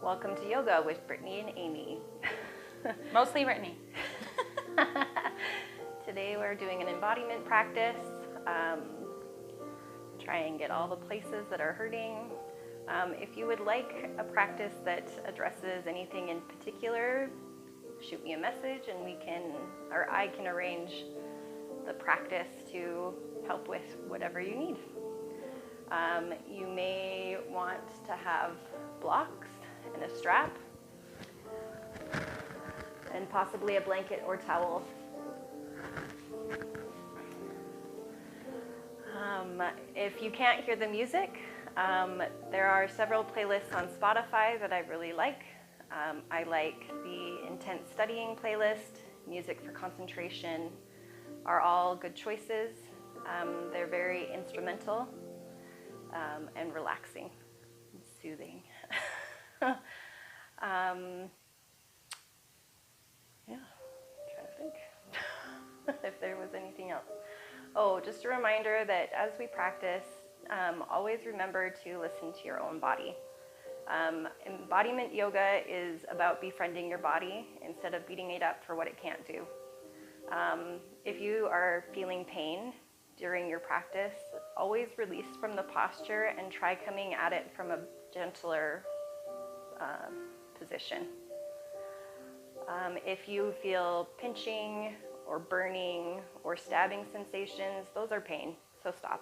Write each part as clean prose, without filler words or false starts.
Welcome to Yoga with Brittany and Amy. Mostly Brittany. Today we're doing an embodiment practice. Try and get all the places that are hurting. If you would like a practice that addresses anything in particular, shoot me a message and I can arrange the practice to help with whatever you need. You may want to have blocks and a strap and possibly a blanket or towel. If you can't hear the music, there are several playlists on Spotify that I really like. I like the Intense Studying playlist, Music for Concentration are all good choices. They're very instrumental and relaxing and soothing. Yeah, I'm trying to think if there was anything else. Oh, just a reminder that as we practice, always remember to listen to your own body. Embodiment yoga is about befriending your body instead of beating it up for what it can't do. If you are feeling pain during your practice, always release from the posture and try coming at it from a gentler position. If you feel pinching or burning or stabbing sensations, those are pain, so stop.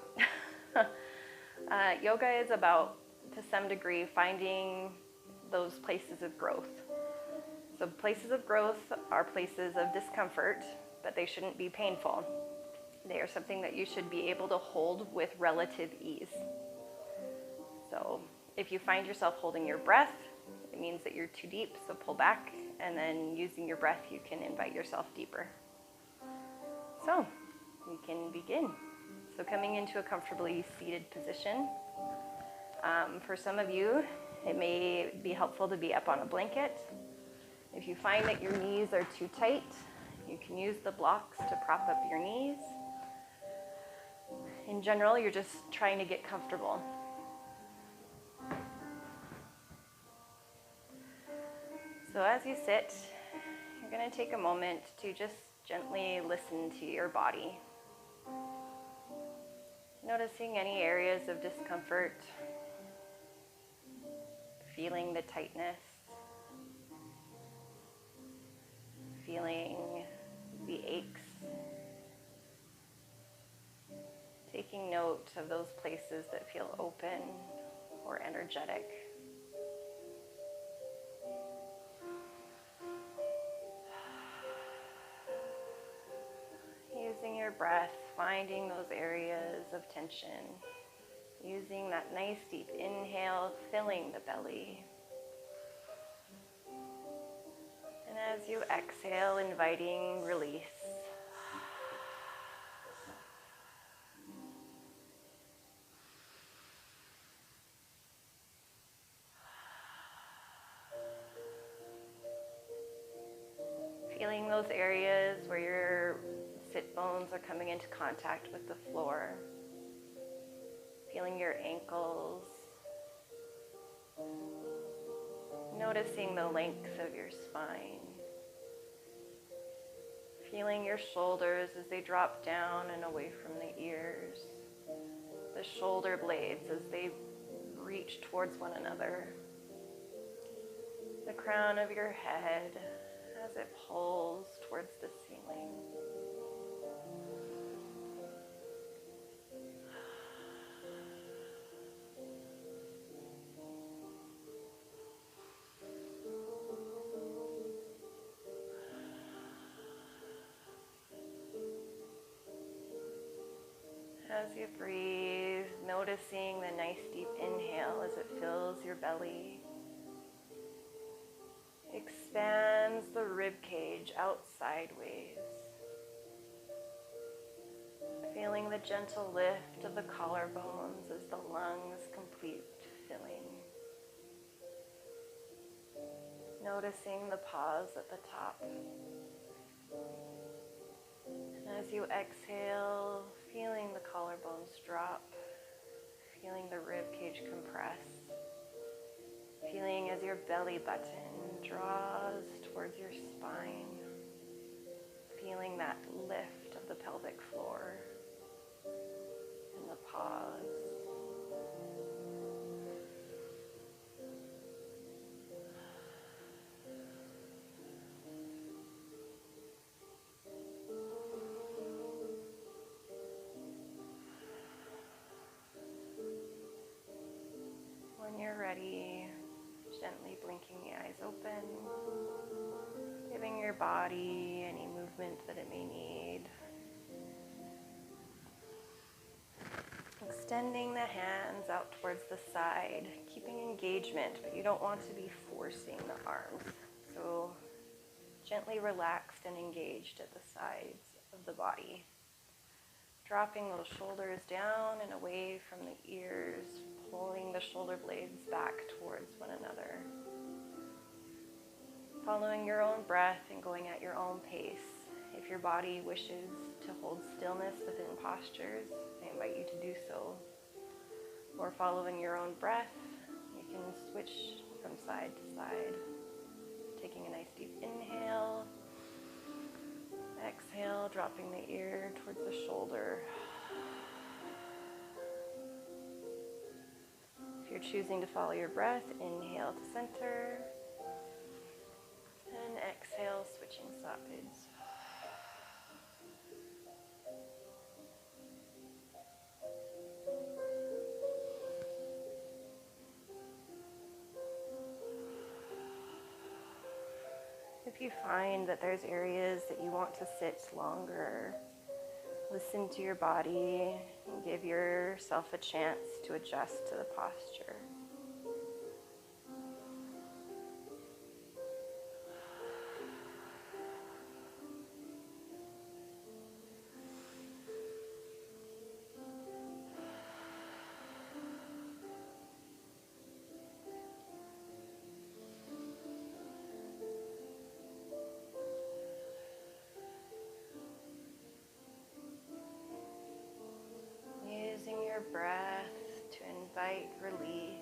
Yoga is about, to some degree, finding those places of growth. So places of growth are places of discomfort, but they shouldn't be painful. They are something that you should be able to hold with relative ease. So if you find yourself holding your breath, it means that you're too deep, so pull back, and then using your breath, you can invite yourself deeper. So we can begin. So coming into a comfortably seated position. For some of you, it may be helpful to be up on a blanket. If you find that your knees are too tight, you can use the blocks to prop up your knees. In general, you're just trying to get comfortable. So as you sit, you're going to take a moment to just gently listen to your body. Noticing any areas of discomfort, feeling the tightness, feeling the aches, taking note of those places that feel open or energetic. Using your breath, finding those areas of tension. Using that nice deep inhale, filling the belly. And as you exhale, inviting release. Feeling those areas where your sit bones are coming into contact with the floor. Feeling your ankles. Noticing the length of your spine. Feeling your shoulders as they drop down and away from the ears. The shoulder blades as they reach towards one another. The crown of your head as it pulls towards the ceiling. As you breathe, noticing the nice deep inhale as it fills your belly. Expands the rib cage out sideways. Feeling the gentle lift of the collarbones as the lungs complete filling. Noticing the pause at the top. And as you exhale, feeling the collarbones drop, feeling the rib cage compress, Feeling as your belly button draws towards your spine. Feeling that lift of the pelvic floor and the pause. When you're ready, gently blinking the eyes open, giving your body any movement that it may need. Extending the hands out towards the side, keeping engagement, but you don't want to be forcing the arms. So gently relaxed and engaged at the sides of the body. Dropping those shoulders down and away from the ears, pulling the shoulder blades back towards one another. Following your own breath and going at your own pace. If your body wishes to hold stillness within postures, I invite you to do so. Or following your own breath, you can switch from side to side. Taking a nice deep inhale. Exhale, dropping the ear towards the shoulder. If you're choosing to follow your breath, inhale to center. And exhale, switching sides. If you find that there's areas that you want to sit longer, listen to your body and give yourself a chance to adjust to the posture. Using your breath to invite release.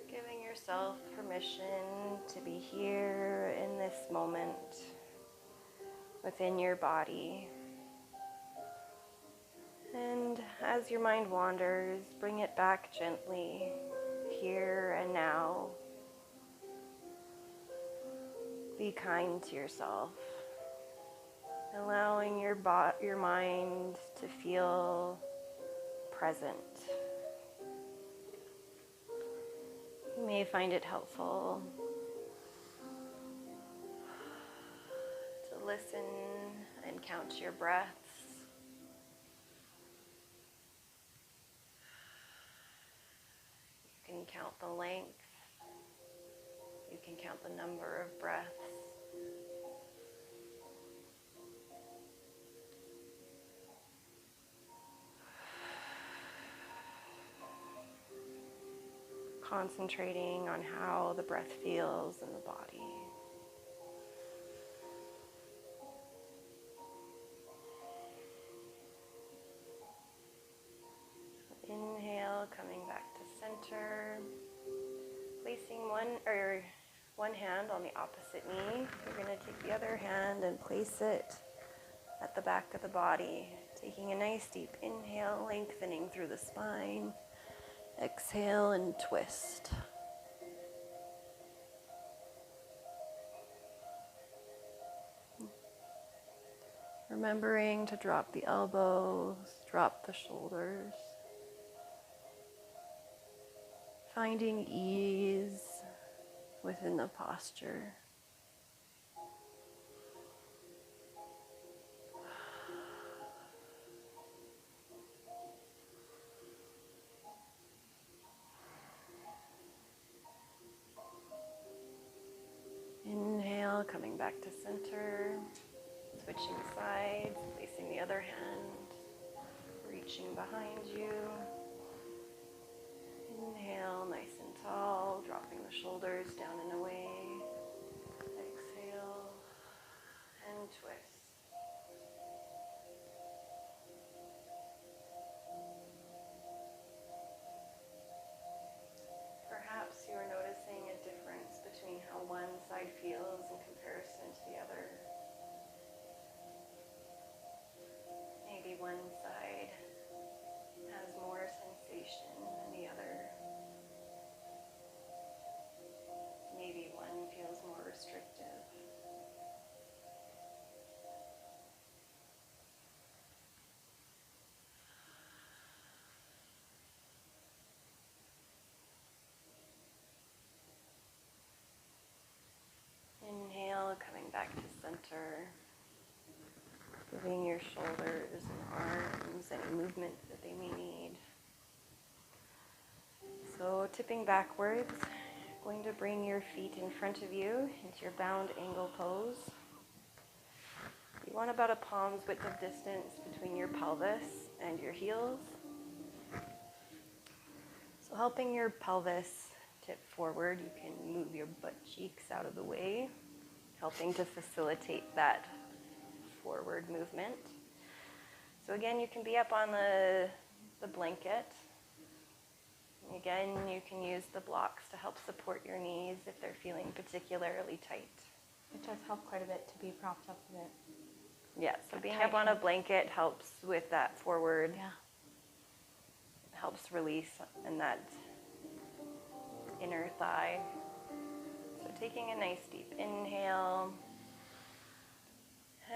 Giving yourself permission to be here in this moment within your body. And as your mind wanders, bring it back gently, here and now. Be kind to yourself, allowing your mind to feel present. You may find it helpful to listen and count your breaths. You can count the length. You can count the number of breaths. Concentrating on how the breath feels in the body. Inhale, coming back to center. Placing one hand on the opposite knee. You're going to take the other hand and place it at the back of the body. Taking a nice deep inhale, lengthening through the spine. Exhale and twist. Remembering to drop the elbows, drop the shoulders. Finding ease within the posture. Inhale, coming back to center, switching sides, placing the other hand, reaching behind you. Inhale, nice and tall, dropping the shoulders down and away. Exhale, and twist. your shoulders and arms, any movement that they may need. So tipping backwards, going to bring your feet in front of you into your bound angle pose. You want about a palm's width of distance between your pelvis and your heels. So helping your pelvis tip forward, you can move your butt cheeks out of the way, helping to facilitate that forward movement. So again, you can be up on the blanket. Again, you can use the blocks to help support your knees if they're feeling particularly tight. It does help quite a bit to be propped up a bit. Yeah, so being tight up on a hips. blanket helps with that forward, Yeah. helps release in that inner thigh. So taking a nice deep inhale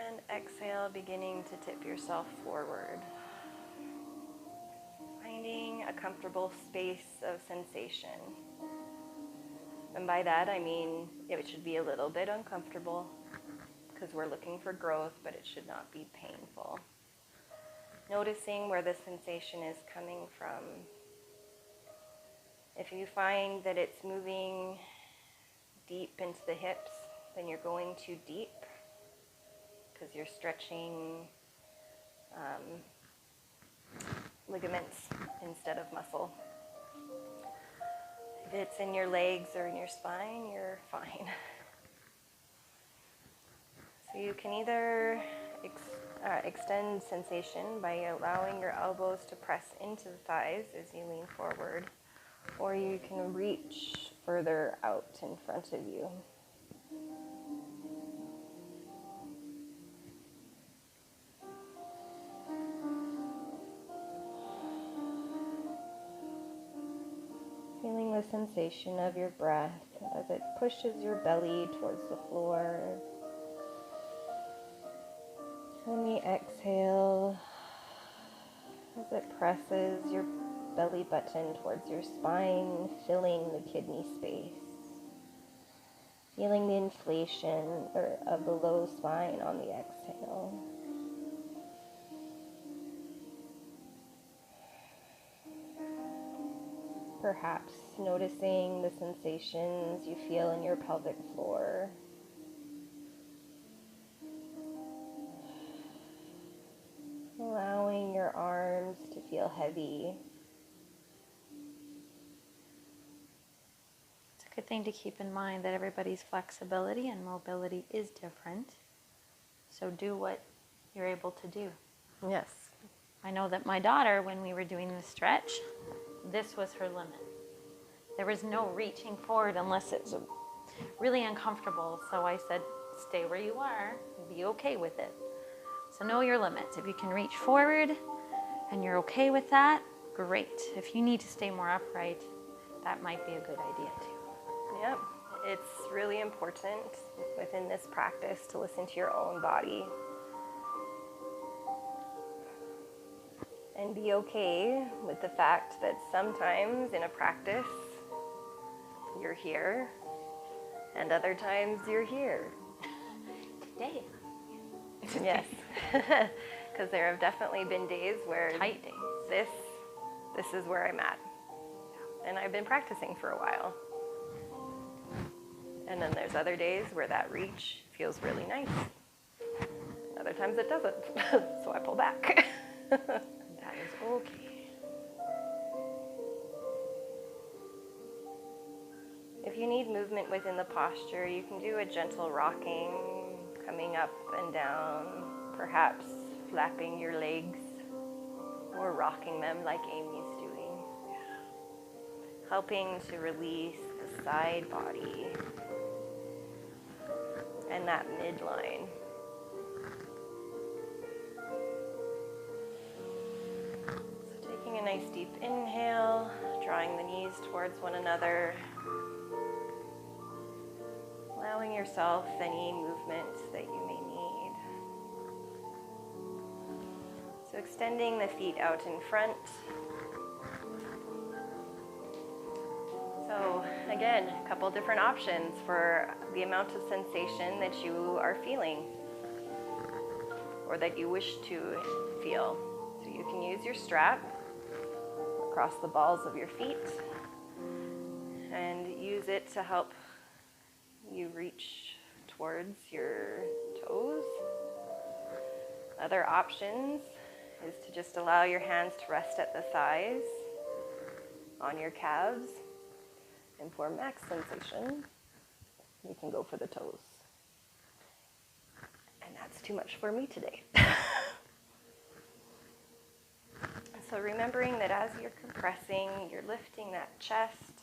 and exhale, beginning to tip yourself forward. Finding a comfortable space of sensation. And by that I mean it should be a little bit uncomfortable because we're looking for growth, but it should not be painful. Noticing where the sensation is coming from. If you find that it's moving deep into the hips, then you're going too deep because you're stretching ligaments instead of muscle. If it's in your legs or in your spine, you're fine. So you can either extend sensation by allowing your elbows to press into the thighs as you lean forward, or you can reach further out in front of you. Feeling the sensation of your breath as it pushes your belly towards the floor. And the exhale as it presses your belly button towards your spine, filling the kidney space. Feeling the inflation of the low spine on the exhale. Perhaps noticing the sensations you feel in your pelvic floor. Allowing your arms to feel heavy. It's a good thing to keep in mind that everybody's flexibility and mobility is different. So do what you're able to do. Yes. I know that my daughter, when we were doing the stretch, this was her limit. There was no reaching forward unless it's really uncomfortable. So I said, stay where you are, be okay with it. So know your limits. If you can reach forward and you're okay with that, great. If you need to stay more upright, that might be a good idea too. Yep. It's really important within this practice to listen to your own body. And be okay with the fact that sometimes in a practice, you're here, and other times you're here. Today. Yes, because there have definitely been days where Tight days. this is where I'm at. And I've been practicing for a while. And then there's other days where that reach feels really nice. Other times it doesn't, so I pull back. That is okay. If you need movement within the posture, you can do a gentle rocking, coming up and down, perhaps flapping your legs or rocking them like Amy's doing. Helping to release the side body and that midline. So taking a nice deep inhale, drawing the knees towards one another. Allowing yourself any movement that you may need. So extending the feet out in front. So again, a couple different options for the amount of sensation that you are feeling. or that you wish to feel. So you can use your strap across the balls of your feet and use it to help you reach towards your toes. Other options is to just allow your hands to rest at the thighs, on your calves, and for max sensation, you can go for the toes. And that's too much for me today. So remembering that as you're compressing, you're lifting that chest,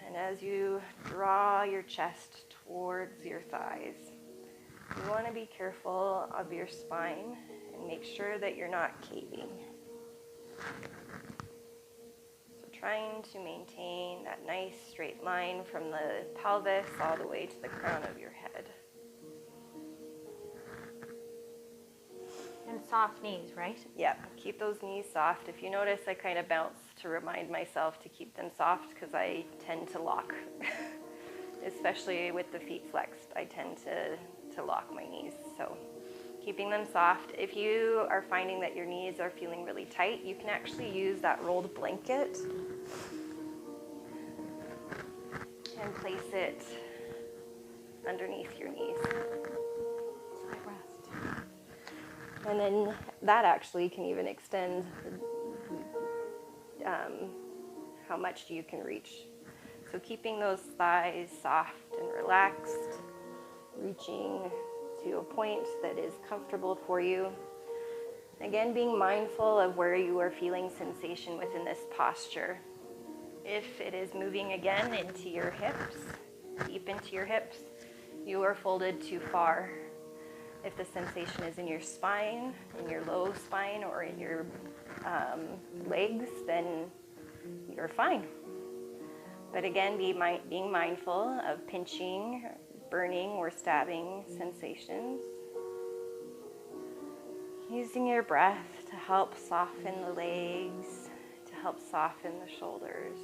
and as you draw your chest towards your thighs, you want to be careful of your spine and make sure that you're not caving. So trying to maintain that nice straight line from the pelvis all the way to the crown of your head. And soft knees, right? Yeah, keep those knees soft. If you notice, I kind of bounce to remind myself to keep them soft because I tend to lock. Especially with the feet flexed, I tend to lock my knees. So keeping them soft. If you are finding that your knees are feeling really tight, you can actually use that rolled blanket and place it underneath your knees. So I rest. And then that actually can even extend how much you can reach. So keeping those thighs soft and relaxed, reaching to a point that is comfortable for you. Again, being mindful of where you are feeling sensation within this posture. If it is moving again into your hips, deep into your hips, you are folded too far. If the sensation is in your spine, in your low spine, or in your legs, then you're fine. But again, being mindful of pinching, burning, or stabbing sensations. Using your breath to help soften the legs, to help soften the shoulders.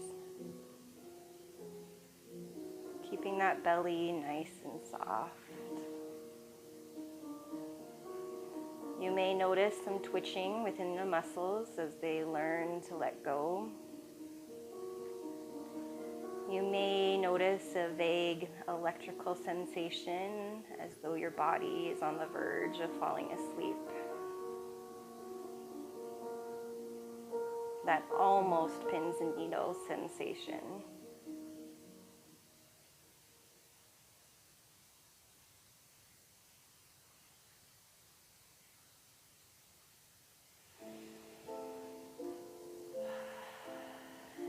Keeping that belly nice and soft. You may notice some twitching within the muscles as they learn to let go. You may notice a vague electrical sensation as though your body is on the verge of falling asleep. That almost pins and needles sensation.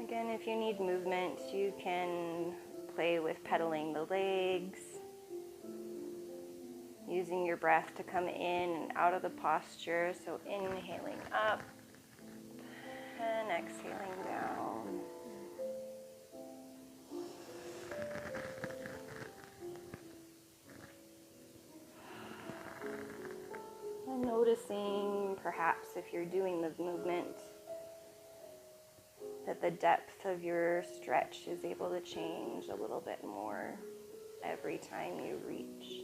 Again, if you need movement, you can play with pedaling the legs, using your breath to come in and out of the posture. So inhaling up and exhaling down. And noticing perhaps if you're doing the movement, that the depth of your stretch is able to change a little bit more every time you reach.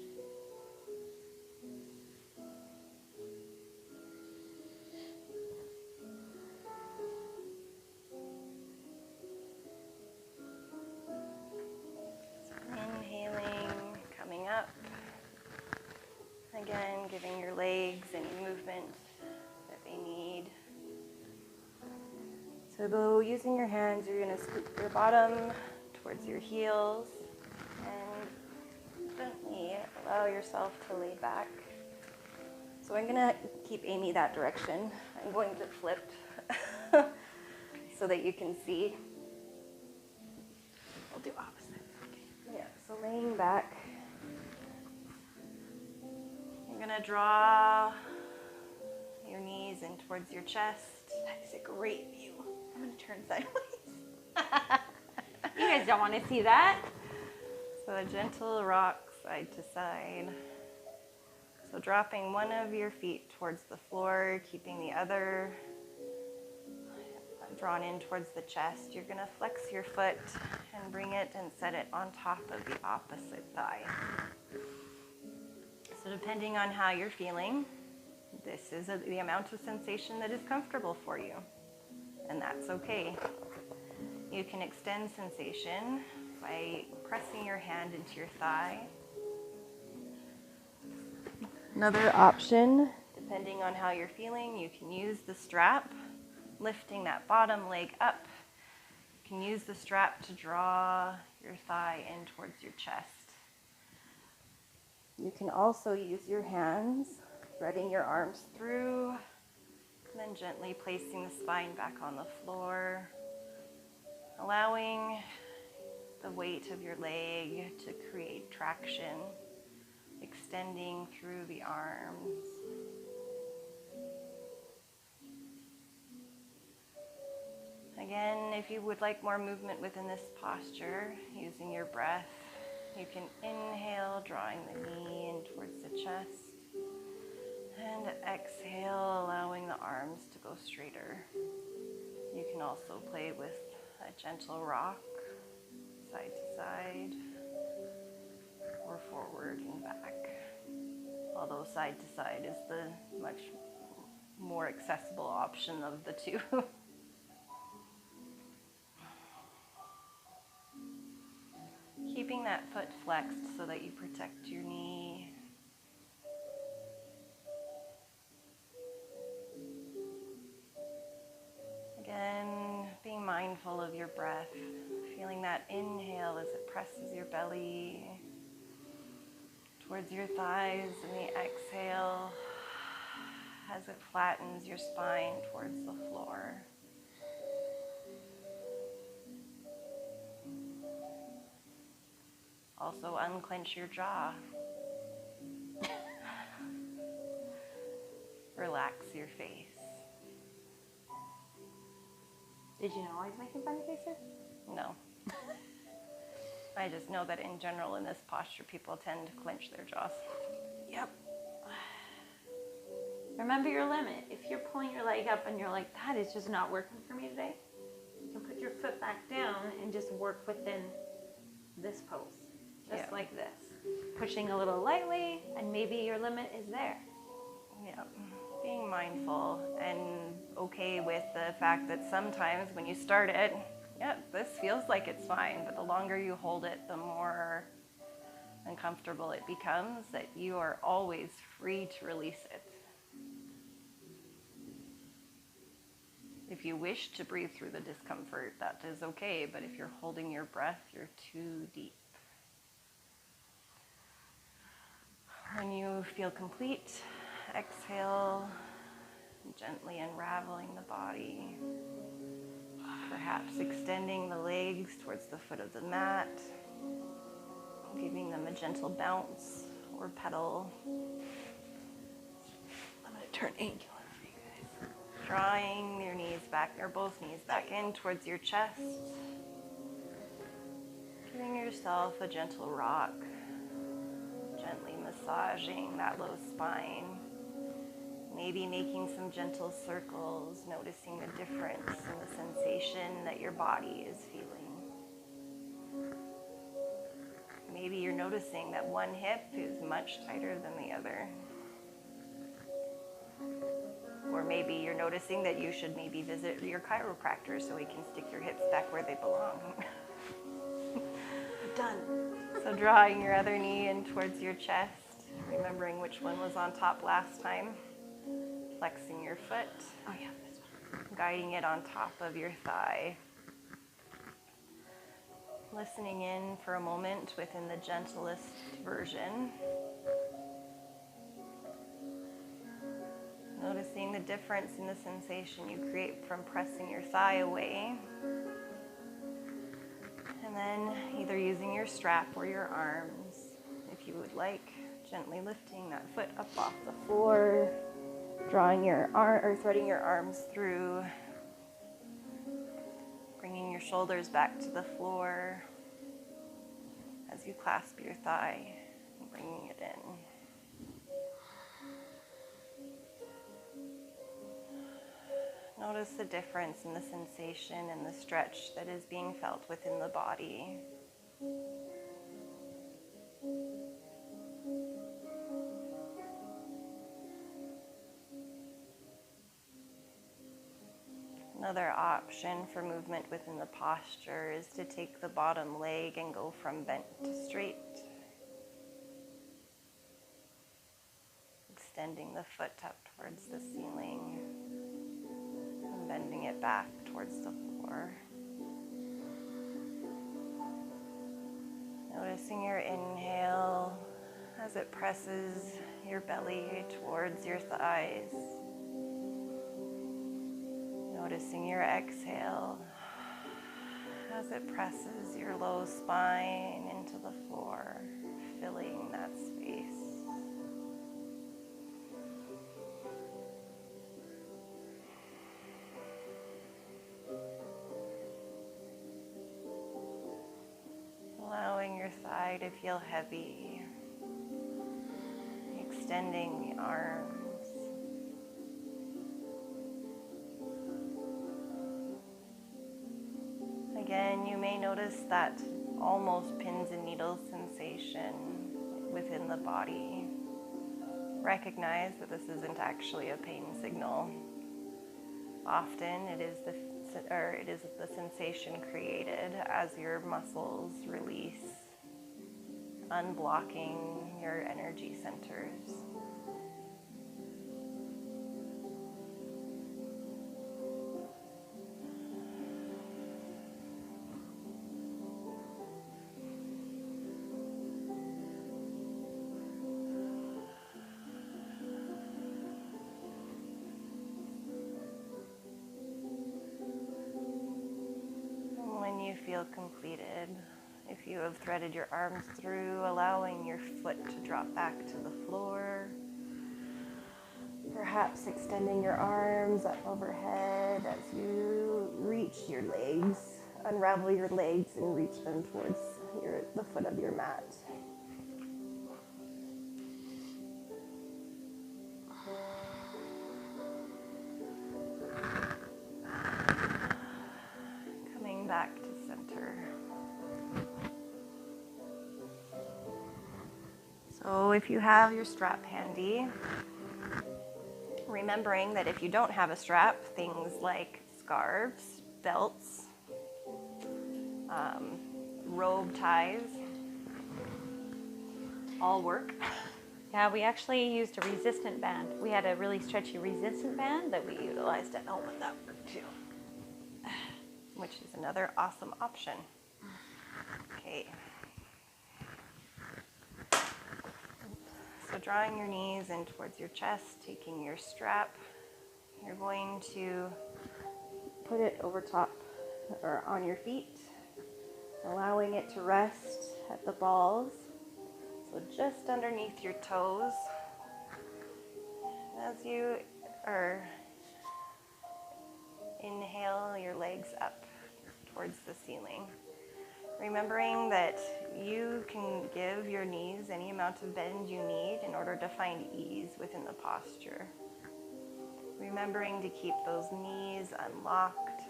So inhaling, coming up. Again, giving your legs any movement that they need. So using your hands, you're going to scoop your bottom towards your heels and gently allow yourself to lay back. So I'm going to keep Amy that direction. I'm going to flip so that you can see. We'll do opposite. Okay. Yeah, so laying back. You're going to draw your knees in towards your chest. That is a great view. I'm going to turn sideways. You guys don't want to see that. So a gentle rock side to side. So dropping one of your feet towards the floor, keeping the other drawn in towards the chest. You're going to flex your foot and bring it and set it on top of the opposite thigh. So depending on how you're feeling, This is the amount of sensation that is comfortable for you, and that's okay. You can extend sensation by pressing your hand into your thigh. Another option, depending on how you're feeling, you can use the strap, lifting that bottom leg up. You can use the strap to draw your thigh in towards your chest. You can also use your hands, threading your arms through, and then gently placing the spine back on the floor, allowing the weight of your leg to create traction, extending through the arms. Again, if you would like more movement within this posture, using your breath, you can inhale, drawing the knee in towards the chest, and exhale, allowing the arms to go straighter. You can also play with a gentle rock, side to side, or forward and back. Although side to side is the much more accessible option of the two. Keeping that foot flexed so that you protect your knee. Again, being mindful of your breath, feeling that inhale as it presses your belly towards your thighs, and the exhale as it flattens your spine towards the floor. Also, unclench your jaw. Relax your face. Did you know I was making funny faces? No. I just know that in general in this posture, people tend to clench their jaws. Yep. Remember your limit. If you're pulling your leg up and you're like, that is just not working for me today, you can put your foot back down and just work within this pose. Just like this. Pushing a little lightly, and maybe your limit is there. Yeah. Being mindful and okay with the fact that sometimes when you start it, this feels like it's fine, but the longer you hold it, the more uncomfortable it becomes, that you are always free to release it. If you wish to breathe through the discomfort, that is okay, but if you're holding your breath, you're too deep. When you feel complete, exhale, gently unraveling the body, perhaps extending the legs towards the foot of the mat, giving them a gentle bounce or pedal. I'm going to turn angular for you guys. Drawing your knees back, or both knees back in towards your chest. Giving yourself a gentle rock, gently massaging that low spine. Maybe making some gentle circles, noticing the difference in the sensation that your body is feeling. Maybe you're noticing that one hip is much tighter than the other. Or maybe you're noticing that you should maybe visit your chiropractor so he can stick your hips back where they belong. Done. So drawing your other knee in towards your chest, remembering which one was on top last time. Flexing your foot. Oh yeah, this one. Guiding it on top of your thigh. Listening in for a moment within the gentlest version. Noticing the difference in the sensation you create from pressing your thigh away. And then either using your strap or your arms, if you would like, gently lifting that foot up off the floor. Drawing your arm or threading your arms through, bringing your shoulders back to the floor as you clasp your thigh and bringing it in. Notice the difference in the sensation and the stretch that is being felt within the body. Another option for movement within the posture is to take the bottom leg and go from bent to straight, extending the foot up towards the ceiling and bending it back towards the floor. Noticing your inhale as it presses your belly towards your thighs. Noticing your exhale as it presses your low spine into the floor, filling that space. Allowing your thigh to feel heavy, extending the arms. Again, you may notice that almost pins and needles sensation within the body. Recognize that this isn't actually a pain signal. Often it is the sensation created as your muscles release, unblocking your energy centers. When you feel completed, if you have threaded your arms through, allowing your foot to drop back to the floor, perhaps extending your arms up overhead as you reach your legs, unravel your legs and reach them towards the foot of your mat. Coming back to center. So if you have your strap handy, remembering that if you don't have a strap, things like scarves, belts, robe ties, all work. Yeah, we actually used a resistant band. We had a really stretchy resistant band that we utilized to help with that work too. Which is another awesome option. Okay. So drawing your knees in towards your chest, taking your strap, you're going to put it over top or on your feet, allowing it to rest at the balls. So just underneath your toes. As you inhale your legs up towards the ceiling. Remembering that you can give your knees any amount of bend you need in order to find ease within the posture. Remembering to keep those knees unlocked.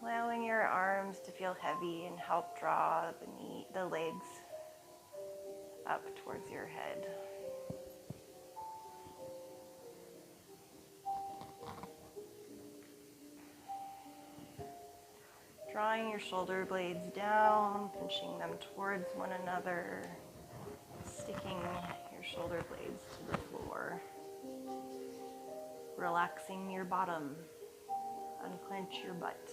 Allowing your arms to feel heavy and help draw the legs up towards your head. Drawing your shoulder blades down, pinching them towards one another, sticking your shoulder blades to the floor. Relaxing your bottom, unclench your butt.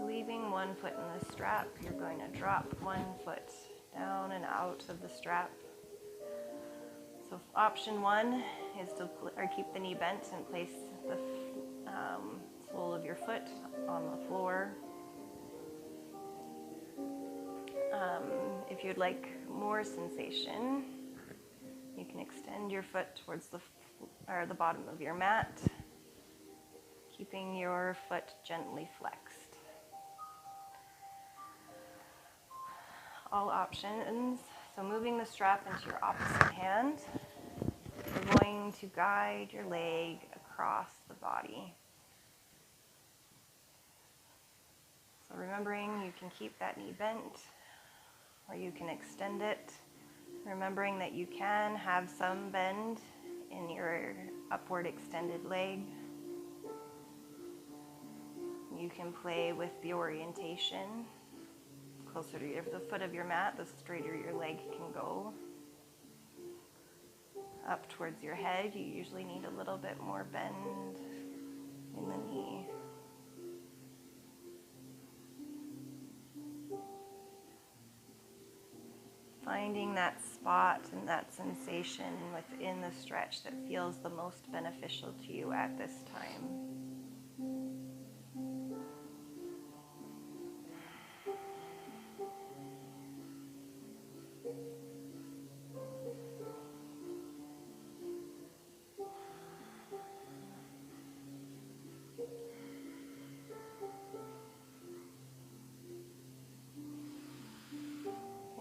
Leaving one foot in the strap, you're going to drop one foot down and out of the strap. So option one is to keep the knee bent and place the sole of your foot on the floor. If you'd like more sensation, you can extend your foot towards the bottom of your mat, keeping your foot gently flexed. All options. So moving the strap into your opposite hand, you're going to guide your leg across the body. So remember remembering you can keep that knee bent or you can extend it. Remembering that you can have some bend in your upward extended leg. You can play with the orientation. Closer to the foot of your mat, the straighter your leg can go. Up towards your head, you usually need a little bit more bend in the knee. Finding that spot and that sensation within the stretch that feels the most beneficial to you at this time.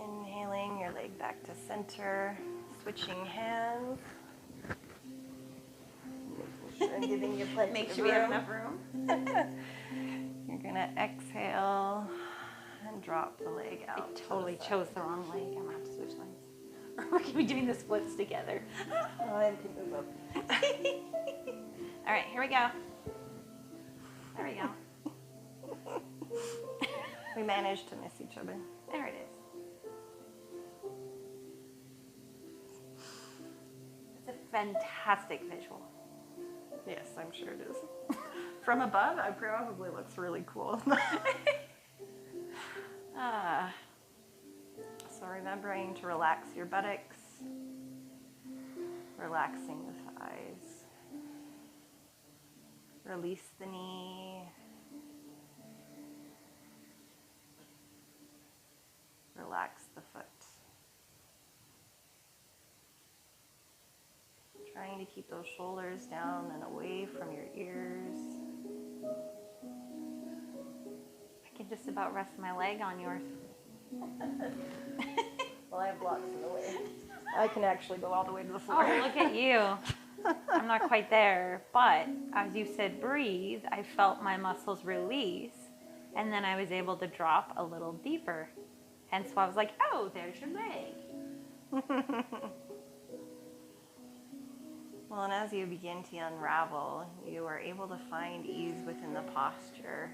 Inhaling your leg back to center, switching hands. Making sure I'm giving you plenty Make of sure we have room. enough room. You're gonna exhale and drop the leg I out. totally chose the wrong leg. I'm gonna have to switch legs. We're gonna be doing the splits together. Oh, I can move up. All right, here we go. There we go. We managed to miss each other. There it is. It's a fantastic visual. Yes, I'm sure it is. From above, it probably looks really cool. So remembering to relax your buttocks, relaxing the thighs, release the knee, relax the foot. Trying to keep those shoulders down and away from your ears. I can just about rest my leg on yours. Well, I have blocks in the way. I can actually go all the way to the floor. Oh, look at you. I'm not quite there, but as you said breathe, I felt my muscles release, and then I was able to drop a little deeper. Hence why I was like, oh, there's your leg. Well, and as you begin to unravel, you are able to find ease within the posture.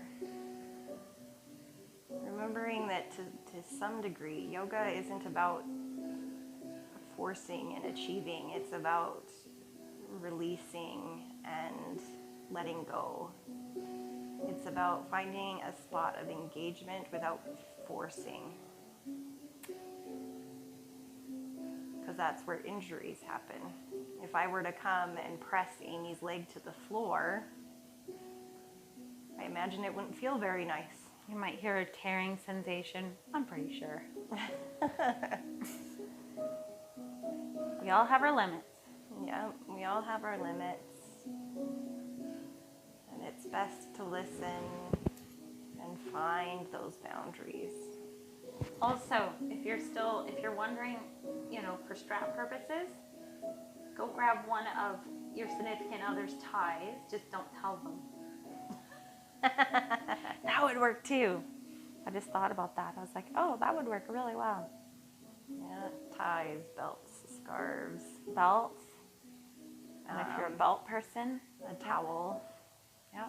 Remembering that to some degree, yoga isn't about forcing and achieving. It's about releasing and letting go. It's about finding a spot of engagement without forcing. Because that's where injuries happen. If I were to come and press Amy's leg to the floor, I imagine it wouldn't feel very nice. You might hear a tearing sensation. I'm pretty sure. We all have our limits. Yeah, we all have our limits. And it's best to listen and find those boundaries. Also, if you're wondering, for strap purposes, go grab one of your significant other's ties. Just don't tell them. That would work too. I just thought about that. I was like, oh, that would work really well. Yeah, ties, belts, scarves, Belts. And if you're a belt person, a towel. yeah.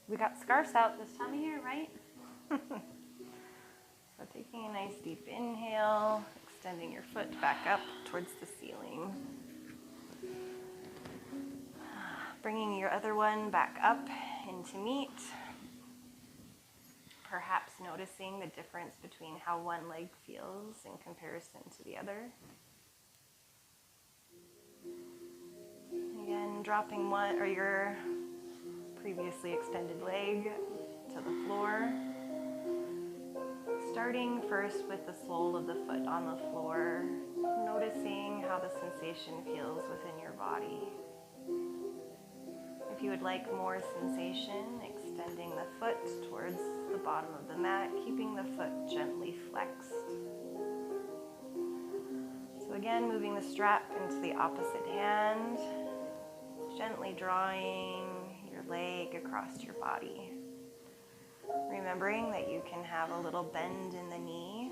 We got scarves out this time of year, right? So taking a nice deep inhale, extending your foot back up towards the ceiling. Bringing your other one back up into meet. Perhaps noticing the difference between how one leg feels in comparison to the other. Again, dropping one or your previously extended leg to the floor. Starting first with the sole of the foot on the floor, noticing how the sensation feels within your body. If you would like more sensation, extending the foot towards the bottom of the mat, keeping the foot gently flexed. So again, moving the strap into the opposite hand, gently drawing your leg across your body. Remembering that you can have a little bend in the knee,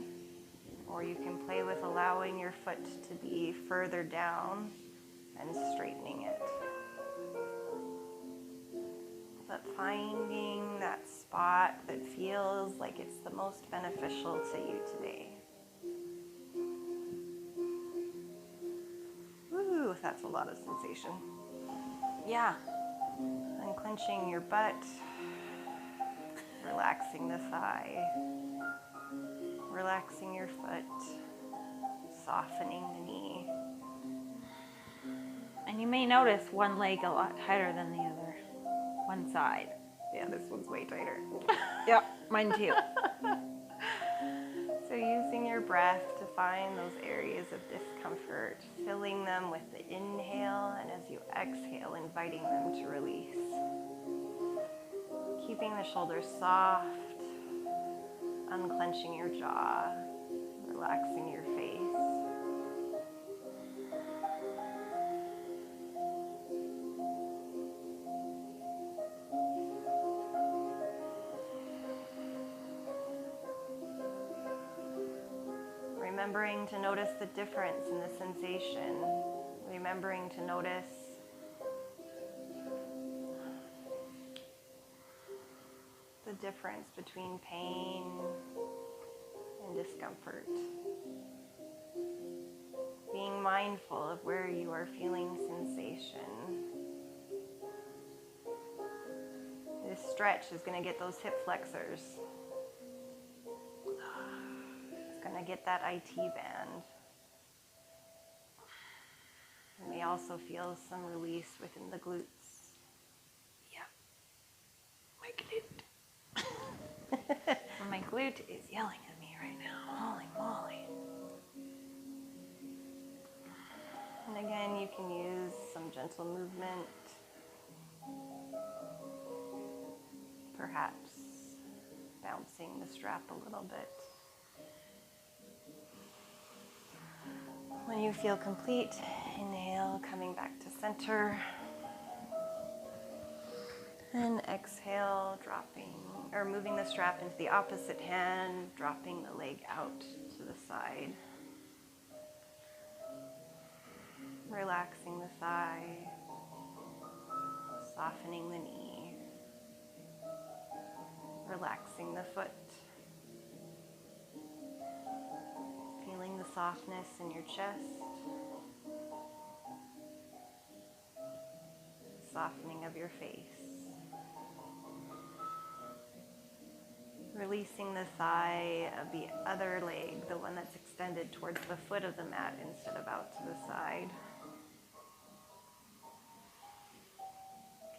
or you can play with allowing your foot to be further down and straightening it. But finding that spot that feels like it's the most beneficial to you today. Woo, that's a lot of sensation. Yeah. Unclenching your butt, relaxing the thigh, relaxing your foot, softening the knee. And you may notice one leg a lot tighter than the other. One side. Yeah, this one's way tighter. Yep, mine too. So using your breath to find those areas of discomfort, filling them with the inhale, and as you exhale, inviting them to release. Keeping the shoulders soft, unclenching your jaw, relaxing your face. Remembering to notice the difference in the sensation. Remembering to notice the difference between pain and discomfort. Being mindful of where you are feeling sensation. This stretch is going to get those hip flexors. It's going to get that IT band. You may also feel some release within the glutes. Yeah. My glute. My glute is yelling at me right now. Holy moly. And again, you can use some gentle movement. Perhaps bouncing the strap a little bit. When you feel complete, inhale, coming back to center. And exhale, dropping or moving the strap into the opposite hand, dropping the leg out to the side. Relaxing the thigh, softening the knee, relaxing the foot. Feeling the softness in your chest, softening of your face. Releasing the thigh of the other leg, the one that's extended towards the foot of the mat instead of out to the side.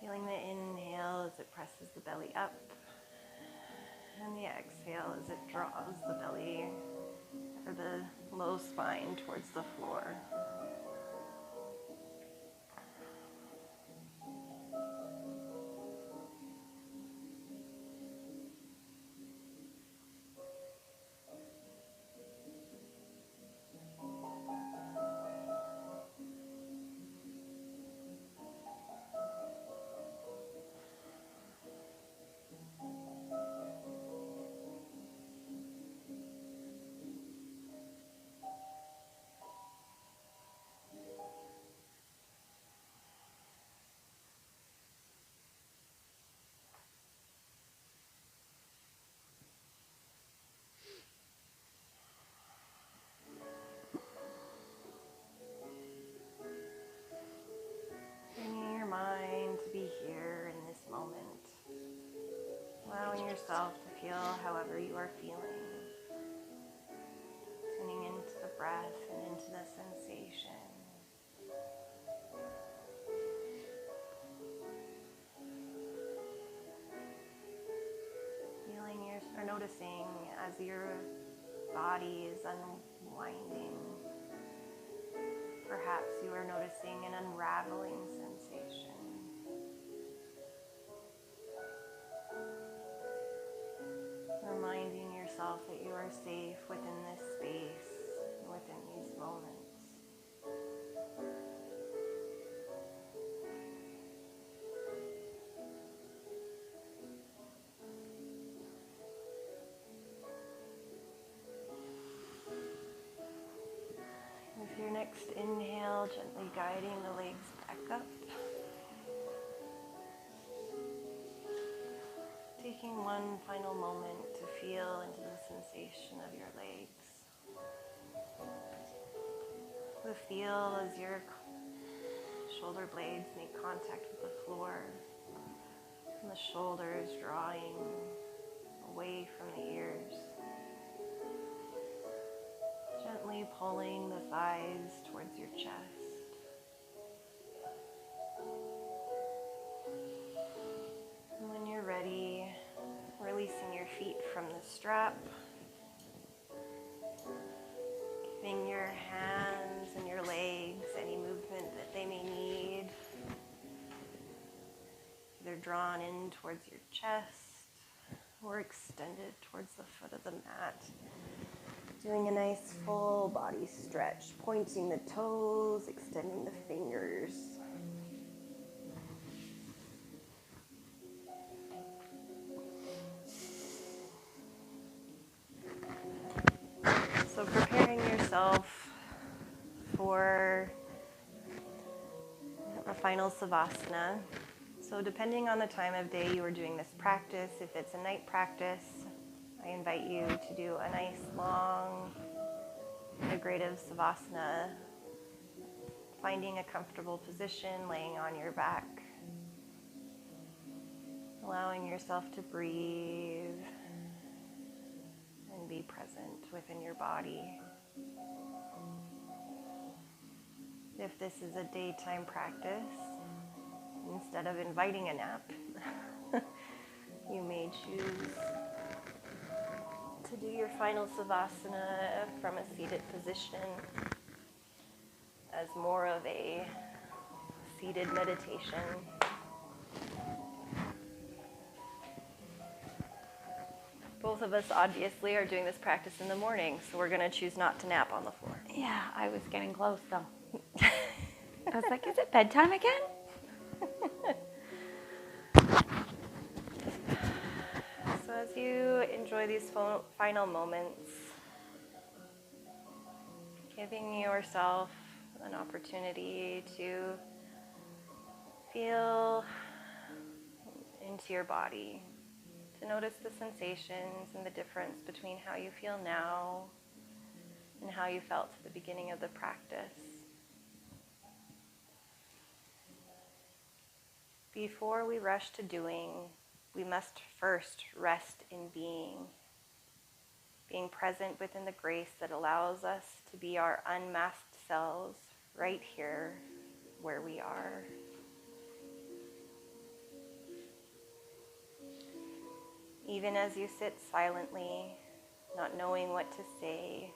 Feeling the inhale as it presses the belly up, and the exhale as it draws the belly or the low spine towards the floor. Bringing your mind to be here in this moment. Allowing yourself to feel however you are feeling. Tuning into the breath and into the sensation. Or noticing as your body is unwinding. Perhaps you are noticing an unraveling sensation. Reminding yourself that you are safe within this space, within these moments. your next inhale, gently guiding the legs back up. Taking one final moment to feel into the sensation of your legs. The feel as your shoulder blades make contact with the floor, and the shoulders drawing away from the ears. Gently pulling the thighs towards your chest. And when you're ready, releasing your feet from the strap, giving your hands and your legs any movement that they may need. Either drawn in towards your chest or extended towards the foot of the mat. Doing a nice full body stretch, pointing the toes, extending the fingers. So preparing yourself for a final savasana. So depending on the time of day you are doing this practice, if it's a night practice, I invite you to do a nice long integrative savasana, finding a comfortable position, laying on your back, allowing yourself to breathe and be present within your body. If this is a daytime practice, instead of inviting a nap, you may choose to do your final savasana from a seated position as more of a seated meditation. Both of us obviously are doing this practice in the morning, so we're going to choose not to nap on the floor. Yeah, I was getting close though. I was like, is it bedtime again? So as you enjoy these final moments, giving yourself an opportunity to feel into your body, to notice the sensations and the difference between how you feel now and how you felt at the beginning of the practice. Before we rush to doing, we must first rest in being present within the grace that allows us to be our unmasked selves right here where we are. Even as you sit silently, not knowing what to say,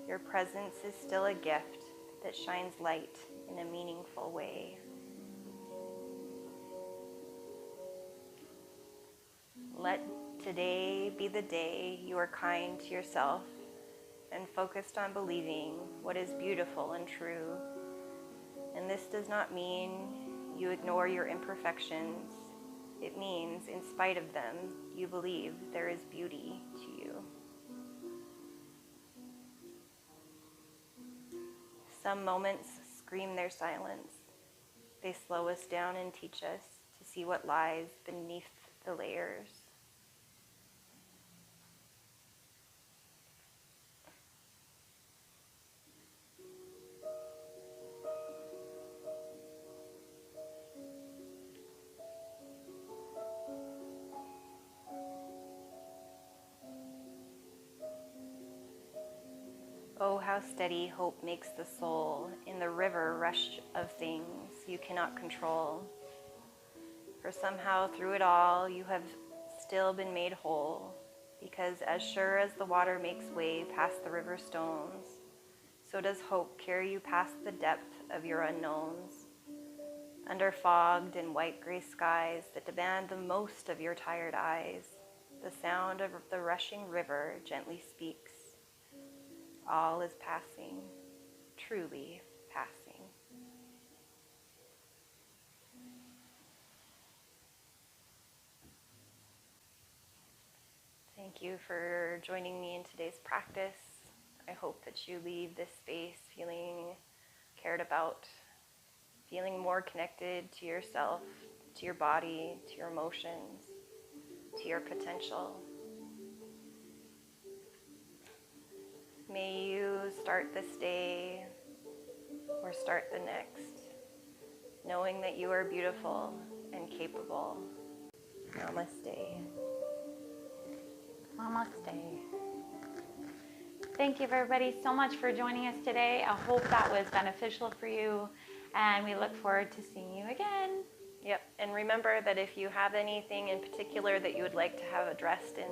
your presence is still a gift that shines light in a meaningful way. Let today be the day you are kind to yourself and focused on believing what is beautiful and true. And this does not mean you ignore your imperfections. It means, in spite of them, you believe there is beauty to you. Some moments scream their silence. They slow us down and teach us to see what lies beneath the layers. Oh, how steady hope makes the soul in the river rush of things you cannot control. For somehow through it all you have still been made whole, because as sure as the water makes way past the river stones, so does hope carry you past the depth of your unknowns. Under fogged and white gray skies that demand the most of your tired eyes, the sound of the rushing river gently speaks. All is passing, truly passing. Thank you for joining me in today's practice. I hope that you leave this space feeling cared about, feeling more connected to yourself, to your body, to your emotions, to your potential. May you start this day or start the next, knowing that you are beautiful and capable. Namaste. Namaste. Thank you, everybody, so much for joining us today. I hope that was beneficial for you, and we look forward to seeing you again. Yep, and remember that if you have anything in particular that you would like to have addressed in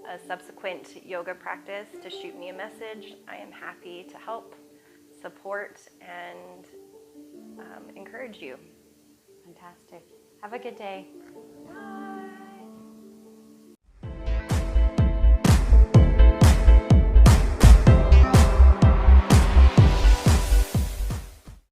a subsequent yoga practice, to shoot me a message. I am happy to help, support, and encourage you. Fantastic. Have a good day.